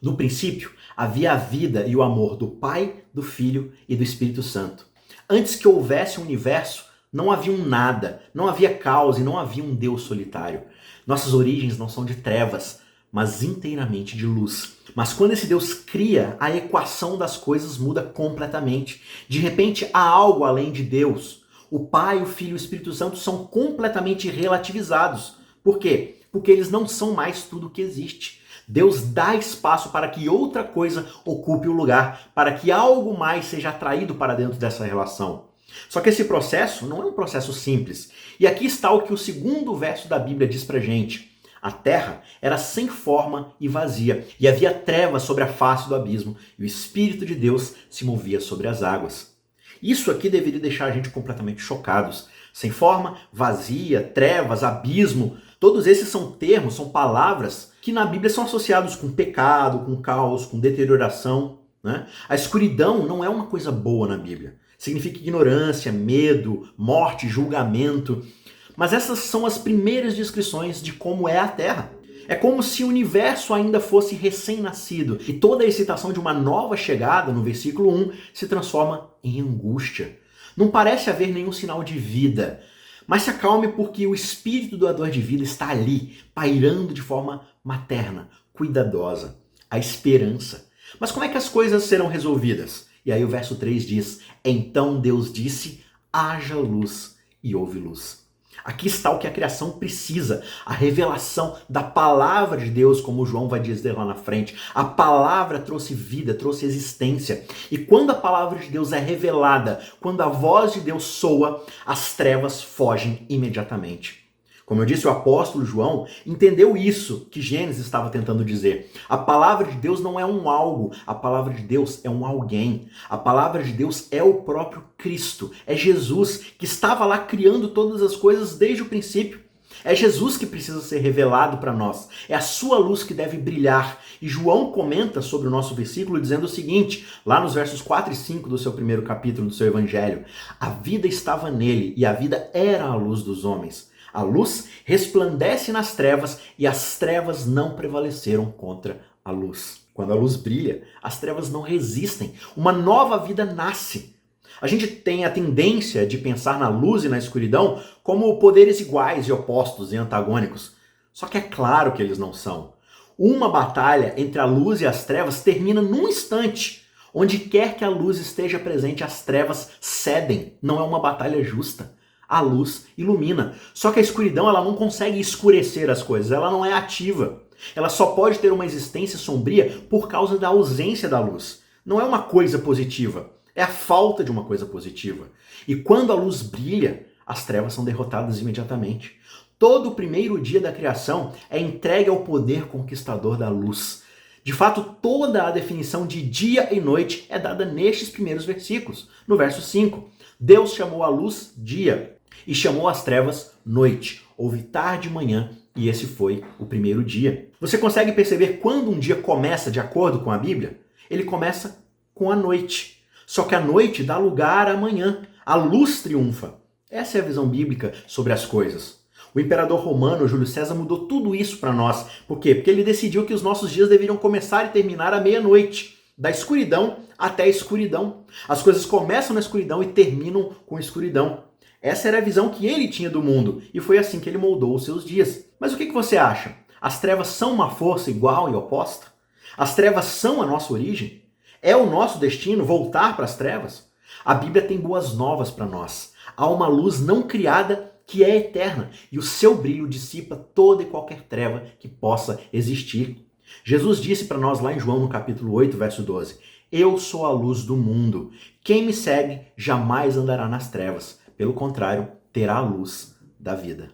No princípio, havia a vida e o amor do Pai, do Filho e do Espírito Santo. Antes que houvesse um universo, não havia um nada, não havia caos e não havia um Deus solitário. Nossas origens não são de trevas, mas inteiramente de luz. Mas quando esse Deus cria, a equação das coisas muda completamente. De repente, há algo além de Deus. O Pai, o Filho e o Espírito Santo são completamente relativizados. Por quê? Porque eles não são mais tudo que existe. Deus dá espaço para que outra coisa ocupe o lugar, para que algo mais seja atraído para dentro dessa relação. Só que esse processo não é um processo simples. E aqui está o que o segundo verso da Bíblia diz pra gente. A terra era sem forma e vazia, e havia trevas sobre a face do abismo, e o Espírito de Deus se movia sobre as águas. Isso aqui deveria deixar a gente completamente chocados. Sem forma, vazia, trevas, abismo, todos esses são termos, são palavras que na Bíblia são associados com pecado, com caos, com deterioração, né? A escuridão não é uma coisa boa na Bíblia. Significa ignorância, medo, morte, julgamento. Mas essas são as primeiras descrições de como é a Terra. É como se o universo ainda fosse recém-nascido e toda a excitação de uma nova chegada, no versículo 1, se transforma em angústia. Não parece haver nenhum sinal de vida, mas se acalme porque o espírito doador de vida está ali, pairando de forma materna, cuidadosa, a esperança. Mas como é que as coisas serão resolvidas? E aí o verso 3 diz, então Deus disse, haja luz e houve luz. Aqui está o que a criação precisa, a revelação da palavra de Deus, como João vai dizer lá na frente. A palavra trouxe vida, trouxe existência. E quando a palavra de Deus é revelada, quando a voz de Deus soa, as trevas fogem imediatamente. Como eu disse, o apóstolo João entendeu isso que Gênesis estava tentando dizer. A palavra de Deus não é um algo, a palavra de Deus é um alguém. A palavra de Deus é o próprio Cristo, é Jesus que estava lá criando todas as coisas desde o princípio. É Jesus que precisa ser revelado para nós. É a sua luz que deve brilhar. E João comenta sobre o nosso versículo dizendo o seguinte, lá nos versos 4 e 5 do seu primeiro capítulo do seu evangelho. A vida estava nele e a vida era a luz dos homens. A luz resplandece nas trevas e as trevas não prevaleceram contra a luz. Quando a luz brilha, as trevas não resistem. Uma nova vida nasce. A gente tem a tendência de pensar na luz e na escuridão como poderes iguais e opostos e antagônicos. Só que é claro que eles não são. Uma batalha entre a luz e as trevas termina num instante. Onde quer que a luz esteja presente, as trevas cedem. Não é uma batalha justa. A luz ilumina. Só que a escuridão ela não consegue escurecer as coisas, ela não é ativa. Ela só pode ter uma existência sombria por causa da ausência da luz. Não é uma coisa positiva, é a falta de uma coisa positiva. E quando a luz brilha, as trevas são derrotadas imediatamente. Todo o primeiro dia da criação é entregue ao poder conquistador da luz. De fato, toda a definição de dia e noite é dada nestes primeiros versículos. No verso 5, Deus chamou a luz dia e chamou as trevas noite. Houve tarde e manhã e esse foi o primeiro dia. Você consegue perceber quando um dia começa de acordo com a Bíblia? Ele começa com a noite. Só que a noite dá lugar à manhã. A luz triunfa. Essa é a visão bíblica sobre as coisas. O imperador romano Júlio César mudou tudo isso para nós. Por quê? Porque ele decidiu que os nossos dias deveriam começar e terminar à meia-noite. Da escuridão até a escuridão. As coisas começam na escuridão e terminam com a escuridão. Essa era a visão que ele tinha do mundo e foi assim que ele moldou os seus dias. Mas o que você acha? As trevas são uma força igual e oposta? As trevas são a nossa origem? É o nosso destino voltar para as trevas? A Bíblia tem boas novas para nós. Há uma luz não criada que é eterna e o seu brilho dissipa toda e qualquer treva que possa existir. Jesus disse para nós lá em João no capítulo 8, verso 12, eu sou a luz do mundo. Quem me segue jamais andará nas trevas. Pelo contrário, terá a luz da vida.